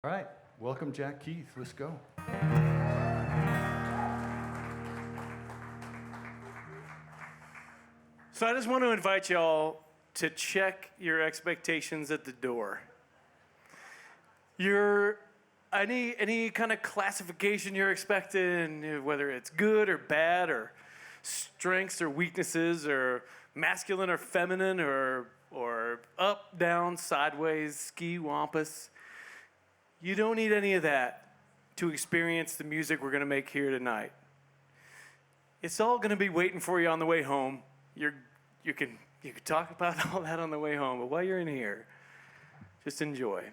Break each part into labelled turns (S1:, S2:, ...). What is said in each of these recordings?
S1: All right, welcome Jack Keith. Let's go.
S2: So I just want to invite y'all to check your expectations at the door. Any kind of classification you're expecting, whether it's good or bad, or strengths or weaknesses, or masculine or feminine, or up, down, sideways, ski, wampus. You don't need any of that to experience the music we're going to make here tonight. It's all going to be waiting for you on the way home. You can talk about all that on the way home, but while you're in here, just enjoy.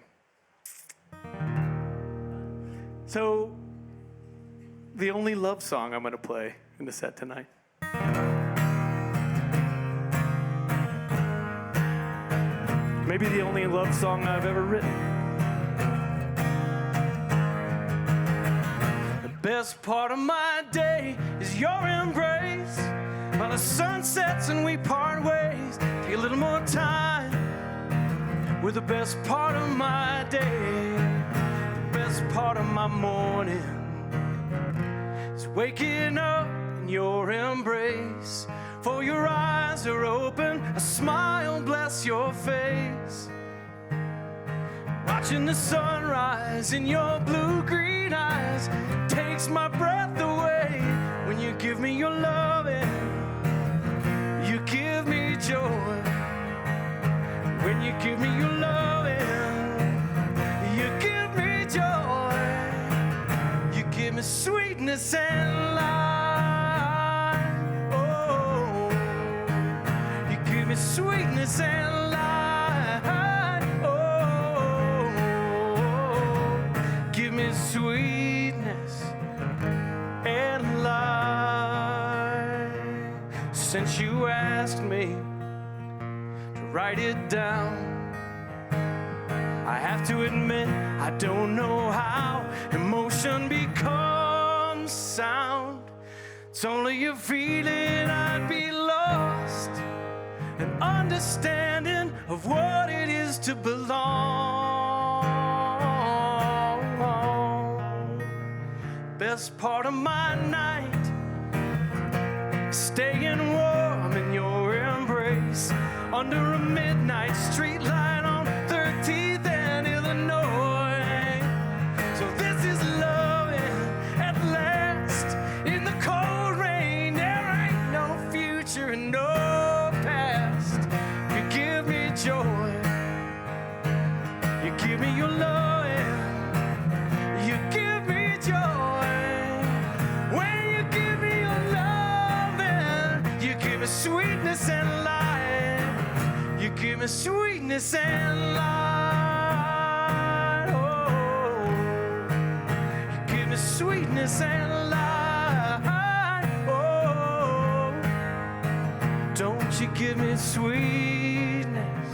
S2: So, the only love song I'm going to play in the set tonight. Maybe the only love song I've ever written. The best part of my day is your embrace. While the sun sets and we part ways, take a little more time with the best part of my day. The best part of my morning is waking up in your embrace. For your eyes are open, a smile bless your face. Watching the sunrise in your blue-green eyes takes my breath away. When you give me your loving, you give me joy. When you give me your loving, you give me joy. You give me sweetness and life. Oh, you give me sweetness and life. Sweetness and light. Since you asked me to write it down, I have to admit I don't know how emotion becomes sound. It's only a feeling I'd be lost, an understanding of what it is to belong. Best part of my night, staying warm in your embrace under a midnight street light on 13th and Illinois. So this is loving at last in the cold rain. There ain't no future and no past. You give me joy, you give me your loving, you give me joy. Sweetness and light, you give me sweetness and light. Oh, you give me sweetness and light. Oh, don't you give me sweetness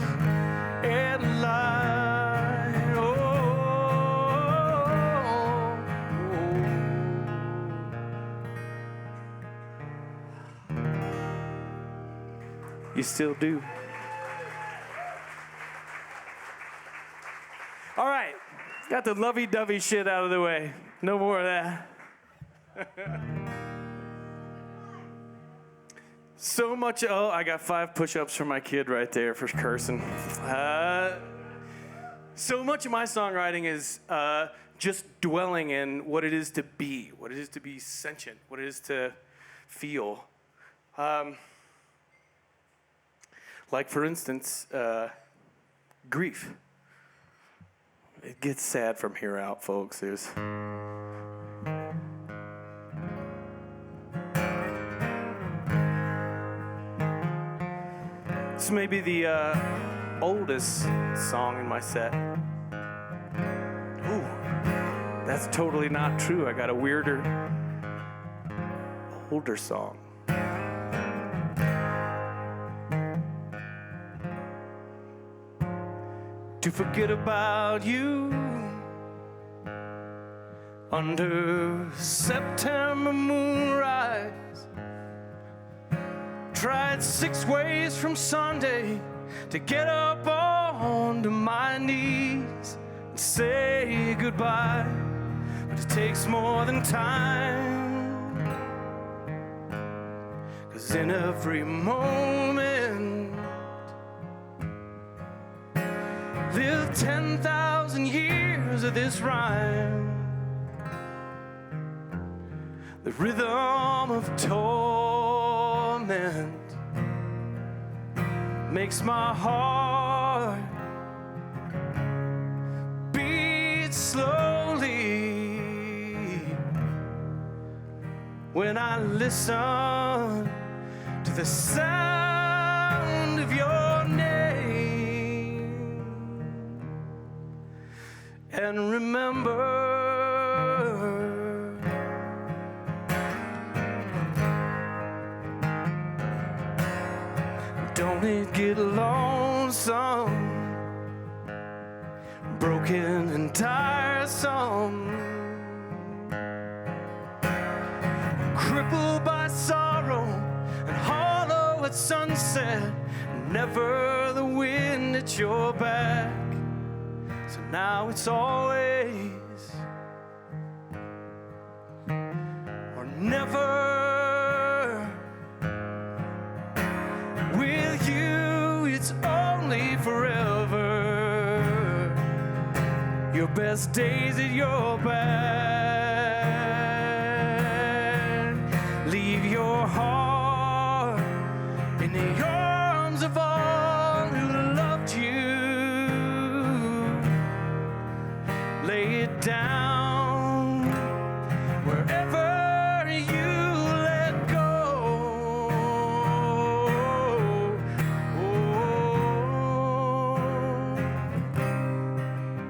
S2: and light. Oh, you still do. All right, got the lovey-dovey shit out of the way. No more of that. So much, I got 5 push-ups for my kid right there for cursing. So much of my songwriting is just dwelling in what it is to be sentient, what it is to feel. Like, for instance, grief. It gets sad from here out, folks. It's maybe the oldest song in my set. Ooh, that's totally not true. I got a weirder, older song. To forget about you under September moonrise. Tried 6 ways from Sunday to get up onto my knees. and say goodbye, but it takes more than time, 'cause in every moment live 10,000 years of this rhyme. The rhythm of torment makes my heart beat slowly when I listen to the sound of your name. And remember, don't it get lonesome, broken and tiresome, crippled by sorrow and hollow at sunset, never the wind at your back. So now it's always or never. With you, it's only forever. Your best days at your back. Leave your heart in the arms of all who loved you. Lay it down wherever you let go.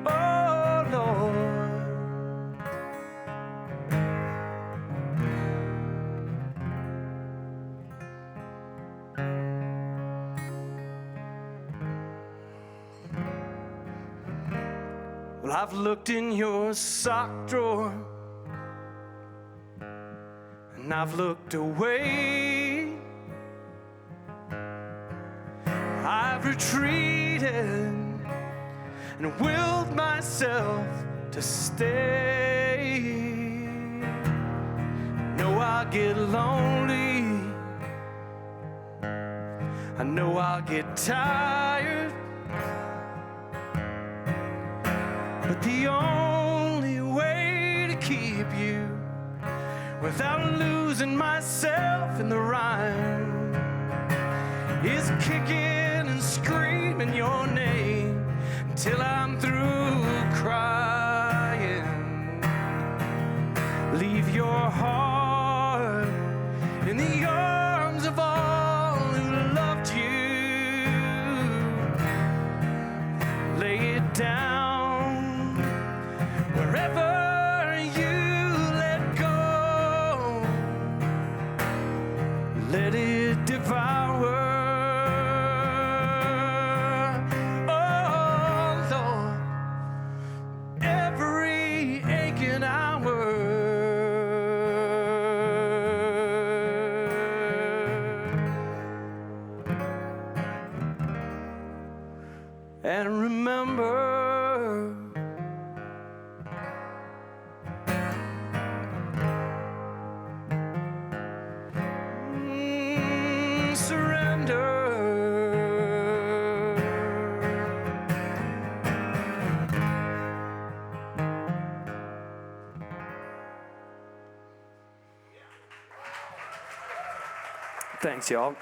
S2: Oh, Lord. Well, I've looked in your sock drawer and I've looked away. I've retreated and willed myself to stay. Know I'll get lonely, I know I'll get tired, but the only way to keep you without losing myself in the rhyme is kicking and screaming your name till I'm through crying. Leave your heart in the arms of all who loved you. Lay it down wherever you let go. Let it devour. Oh, Lord, every aching hour. And remember, surrender. Thanks, y'all.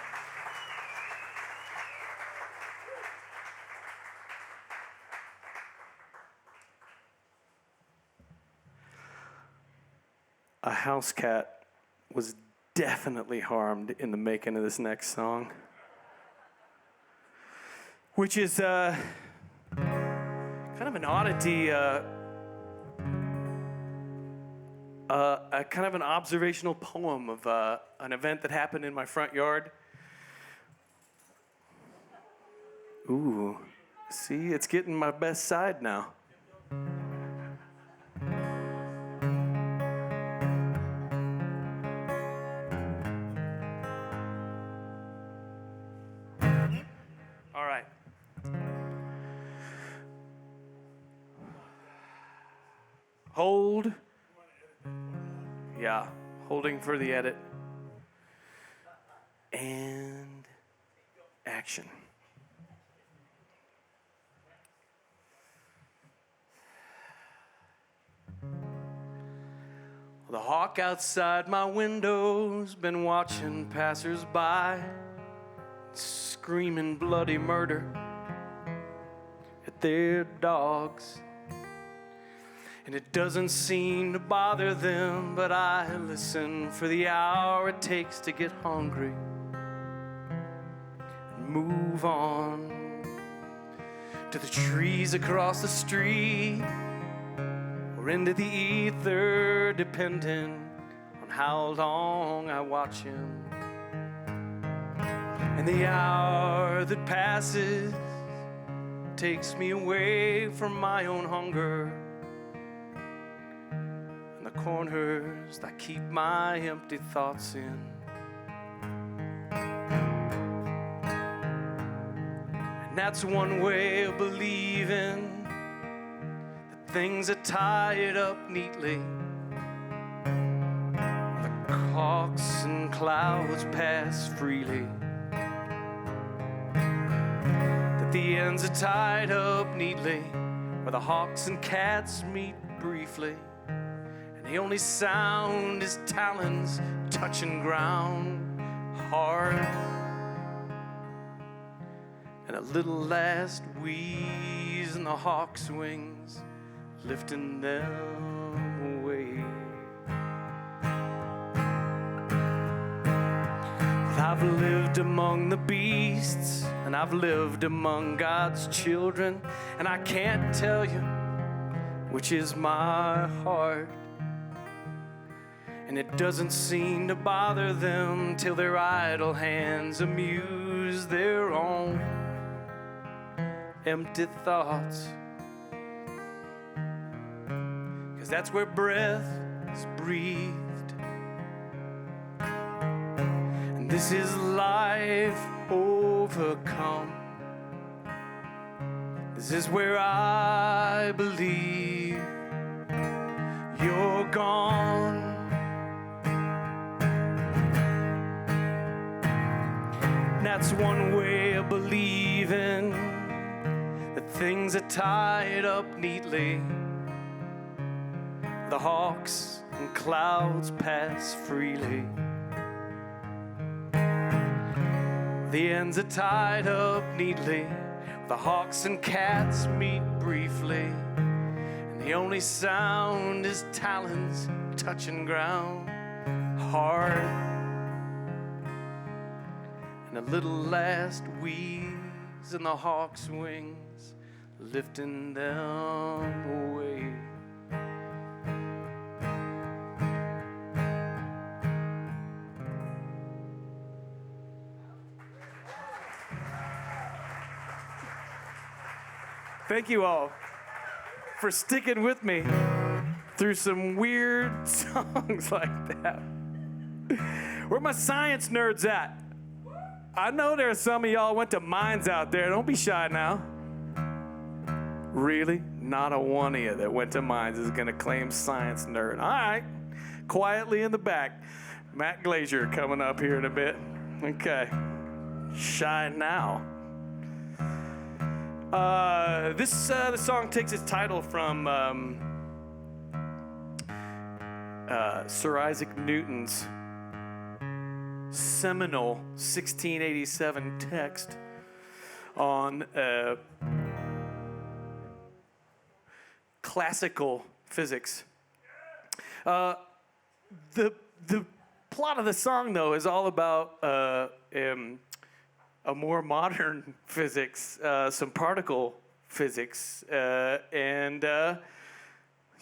S2: A house cat was definitely harmed in the making of this next song, which is kind of an oddity, a kind of an observational poem of an event that happened in my front yard. Ooh, see, it's getting my best side now. All right. Hold. Yeah, holding for the edit. And action. The hawk outside my window's been watching passers-by, screaming bloody murder at their dogs. And it doesn't seem to bother them, but I listen for the hour it takes to get hungry and move on to the trees across the street or into the ether, depending on how long I watch him. And the hour that passes takes me away from my own hunger and the corners that keep my empty thoughts in. And that's one way of believing things are tied up neatly. The hawks and clouds pass freely. That the ends are tied up neatly, where the hawks and cats meet briefly. And the only sound is talons touching ground hard. And a little last wheeze in the hawk's wings, lifting them away. I've lived among the beasts, and I've lived among God's children, and I can't tell you which is my heart. And it doesn't seem to bother them till their idle hands amuse their own empty thoughts. That's where breath is breathed. And this is life overcome. This is where I believe you're gone. And that's one way of believing that things are tied up neatly. The hawks and clouds pass freely. The ends are tied up neatly. The hawks and cats meet briefly. And the only sound is talons touching ground hard. And a little last wheeze in the hawk's wings, lifting them away. Thank you all for sticking with me through some weird songs like that. Where my science nerds at? I know there are some of y'all went to mines out there. Don't be shy now. Really? Not a one of you that went to mines is going to claim science nerd. All right. Quietly in the back. Matt Glazier coming up here in a bit. Okay. Shy now. The song takes its title from Sir Isaac Newton's seminal 1687 text on classical physics. The plot of the song, though, is all about a more modern physics, some particle physics.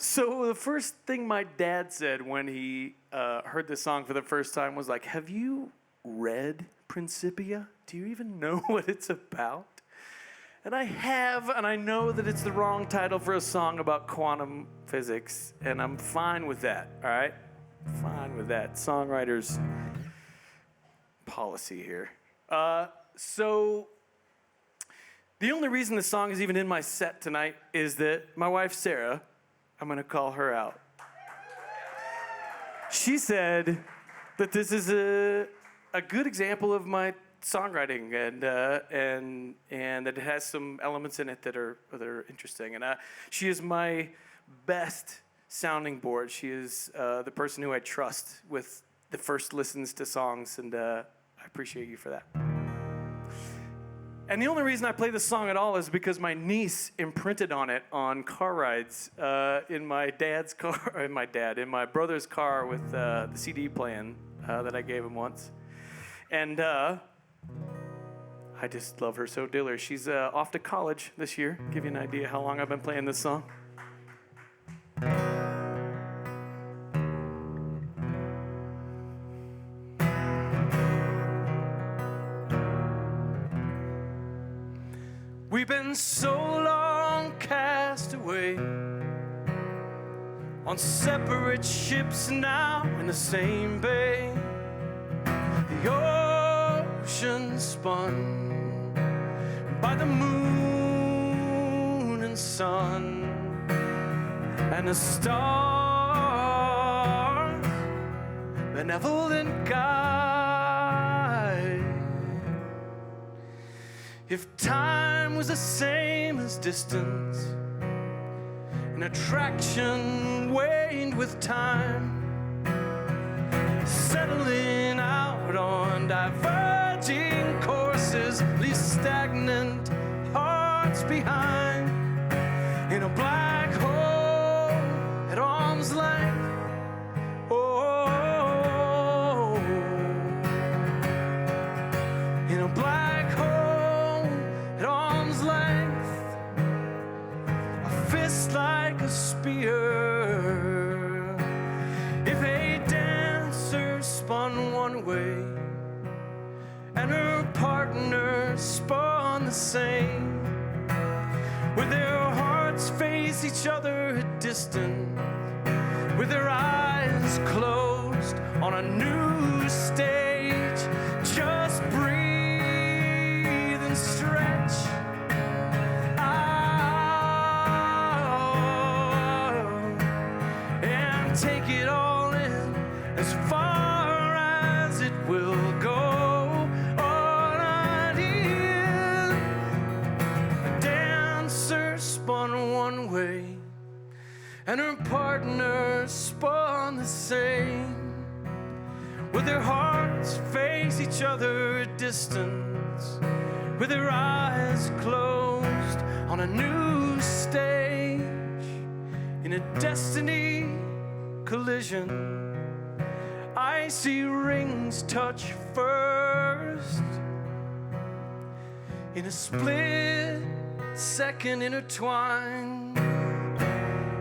S2: So the first thing my dad said when he heard this song for the first time was like, have you read Principia? Do you even know what it's about? And I have, and I know that it's the wrong title for a song about quantum physics, and I'm fine with that, all right? Fine with that. Songwriter's policy here. So the only reason the song is even in my set tonight is that my wife, Sarah, I'm going to call her out. She said that this is a good example of my songwriting and that it has some elements in it that are interesting. And she is my best sounding board. She is the person who I trust with the first listens to songs, and I appreciate you for that. And the only reason I play this song at all is because my niece imprinted on it on car rides in my dad's car, in my brother's car with the CD playing that I gave him once. And I just love her so dearly. She's off to college this year. Give you an idea how long I've been playing this song. We've been so long cast away on separate ships now in the same bay. The ocean spun by the moon and sun and the stars, benevolent guide. If time was the same as distance, and attraction waned with time, settling out on diverging courses, leave stagnant hearts behind in a black hole at arm's length. Oh, in a black hole at arm's length, a fist like a spear. If a dancer spun one way and her partner spun the same, with their hearts face each other at distance, with their eyes closed on a new stage, just breathe and stretch out and take it all in as far as it will go. All I did, a dancer spun one way and her partner spun the same, with their hearts face each other at distance, with their eyes closed on a new stage, in a destiny collision. I see rings touch first, in a split second intertwined,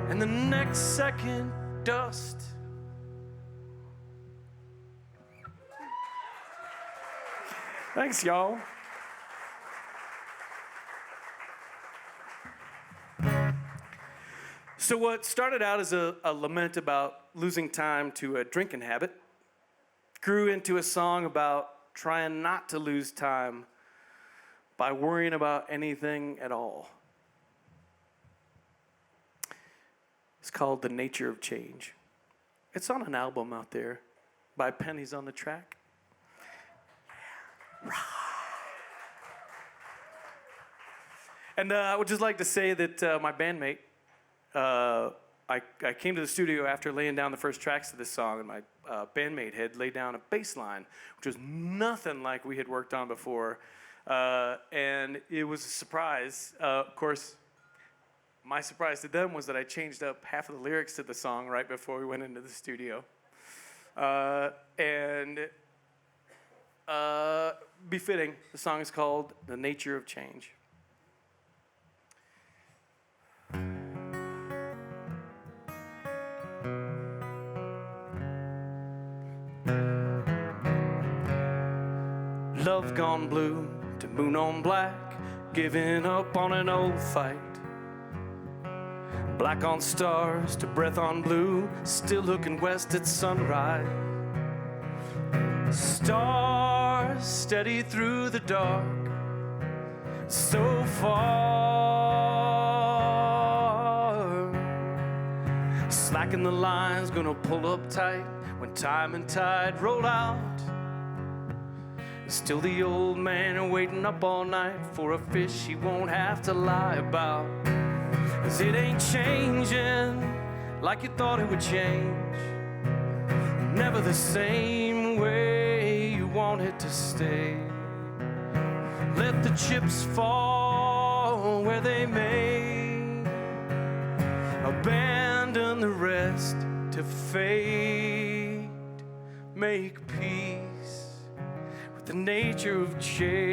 S2: and the next second dust. Thanks, y'all. So what started out as a lament about losing time to a drinking habit grew into a song about trying not to lose time by worrying about anything at all. It's called The Nature of Change. It's on an album out there by Pennies on the Track. And I would just like to say that my bandmate, I came to the studio after laying down the first tracks of this song, and my bandmate had laid down a bass line, which was nothing like we had worked on before. And it was a surprise. Of course, my surprise to them was that I changed up half of the lyrics to the song right before we went into the studio. Befitting, the song is called The Nature of Change. Love gone blue to moon on black, giving up on an old fight. Black on stars to breath on blue, still looking west at sunrise. Stars steady through the dark, so far. Slacking the line's gonna pull up tight when time and tide roll out. Still the old man waiting up all night for a fish he won't have to lie about. 'Cause it ain't changing like you thought it would change. Never the same way you want it to stay. Let the chips fall where they may. Abandon the rest to fate. Make peace with the nature of change.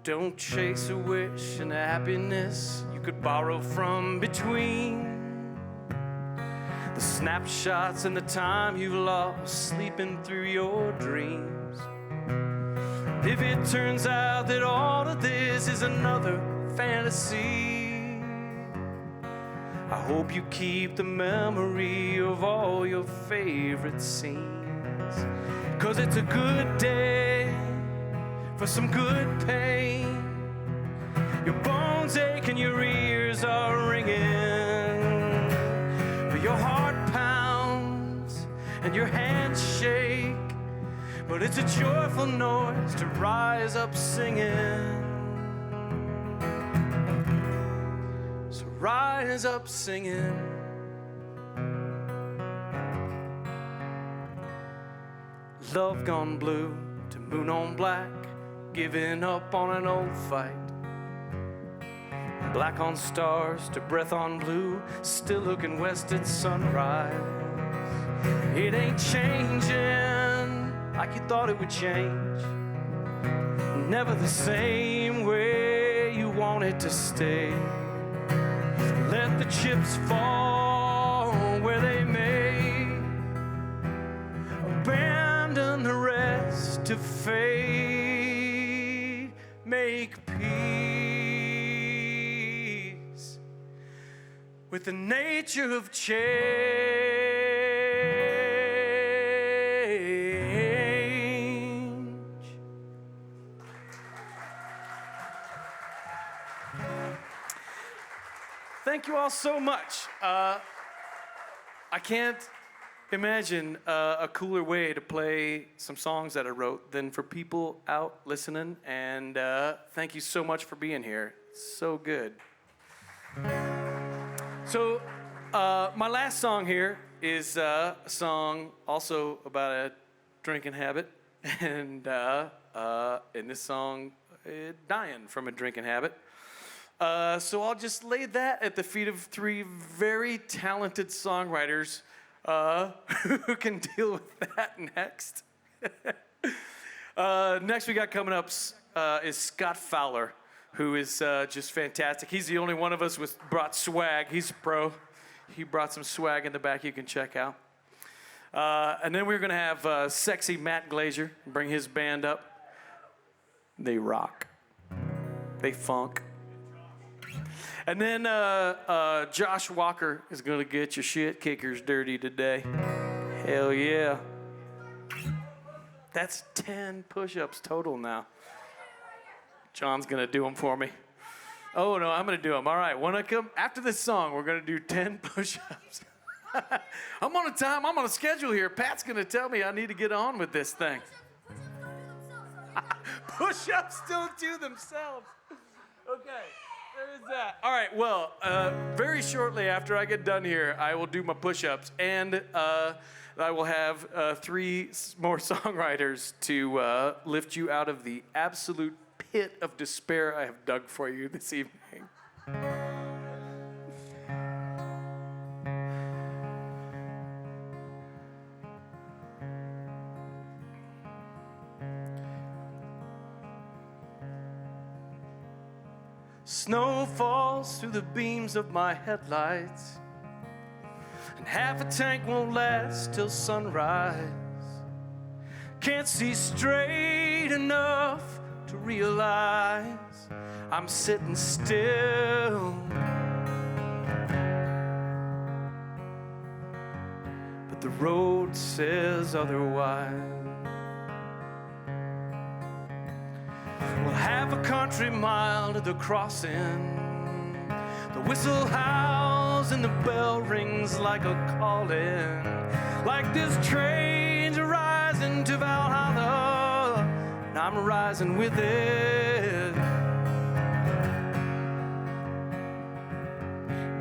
S2: Don't chase a wish and a happiness you could borrow from between the snapshots and the time you've lost sleeping through your dreams. If it turns out that all of this is another fantasy, I hope you keep the memory of all your favorite scenes. 'Cause it's a good day for some good pain. Your bones ache and your ears are ringing, but your heart pounds and your hands shake. But it's a joyful noise to rise up singing. So rise up singing. Love gone blue to moon on black, giving up on an old fight. Black on stars to breath on blue, still looking west at sunrise. It ain't changing like you thought it would change. Never the same way you want it to stay. Let the chips fall where they may. Abandon the rest to fate. Make peace with the nature of change. Thank you all so much. I can't imagine a cooler way to play some songs that I wrote than for people out listening. And thank you so much for being here. It's so good. So my last song here is a song also about a drinking habit. And in this song, dying from a drinking habit. So I'll just lay that at the feet of three very talented songwriters who can deal with that next. Next we got coming up is Scott Fowler, who is just fantastic. He's the only one of us with brought swag. He's a pro. He brought some swag in the back you can check out. And then we're going to have sexy Matt Glazer bring his band up. They rock. They funk. And then Josh Walker is going to get your shit kickers dirty today. Hell yeah. That's 10 push-ups total now. John's going to do them for me. Oh, no, I'm going to do them. All right, when I come after this song, we're going to do 10 push-ups. I'm on a time. I'm on a schedule here. Pat's going to tell me I need to get on with this thing. Push-ups still do themselves. Okay. There is that. All right, well, very shortly after I get done here, I will do my push-ups, and I will have three more songwriters to lift you out of the absolute pit of despair I have dug for you this evening. Snow falls through the beams of my headlights, and half a tank won't last till sunrise. Can't see straight enough to realize I'm sitting still. But the road says otherwise. We'll have a country mile to the crossing. The whistle howls and the bell rings like a calling. Like this train's rising to Valhalla, and I'm rising with it.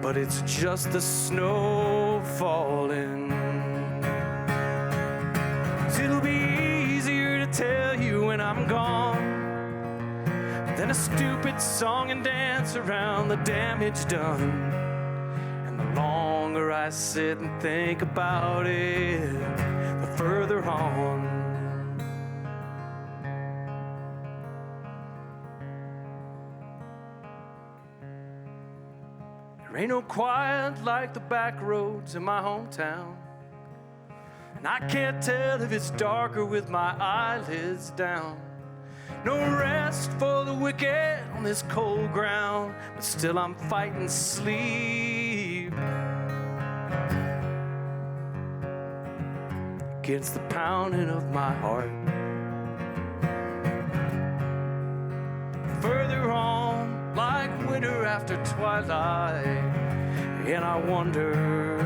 S2: But it's just the snow falling. It'll be easier to tell you when I'm gone than a stupid song and dance around the damage done. And the longer I sit and think about it, the further on. There ain't no quiet like the back roads in my hometown. And I can't tell if it's darker with my eyelids down. No rest for the wicked on this cold ground, but still I'm fighting sleep against the pounding of my heart. Further on, like winter after twilight, and I wonder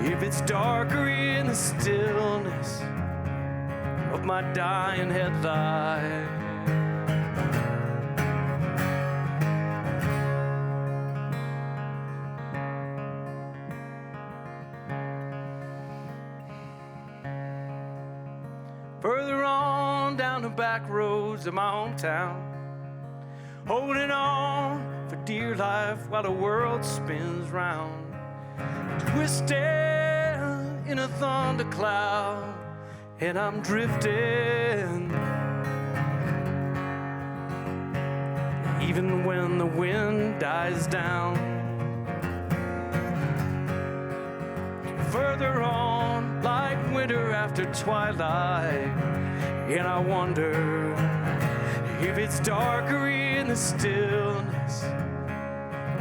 S2: if it's darker in the stillness of my dying headlight. Further on down the back roads of my hometown, holding on for dear life while the world spins round, twisted in a thundercloud, and I'm drifting. Even when the wind dies down, further on, like winter after twilight, and I wonder if it's darker in the stillness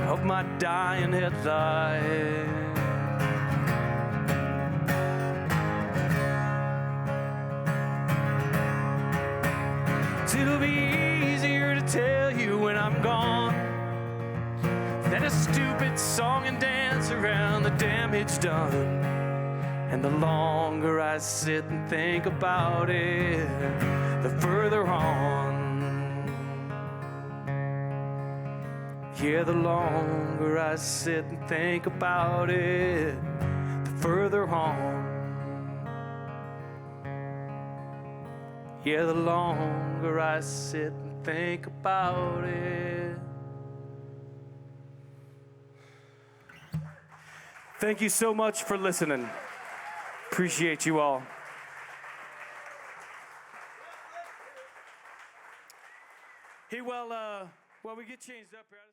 S2: of my dying headlight. It'll be easier to tell you when I'm gone than a stupid song and dance around the damage done. And the longer I sit and think about it, the further on. Yeah, the longer I sit and think about it, the further on. Yeah, the longer I sit and think about it. Thank you so much for listening. Appreciate you all. Hey, while we get changed up here.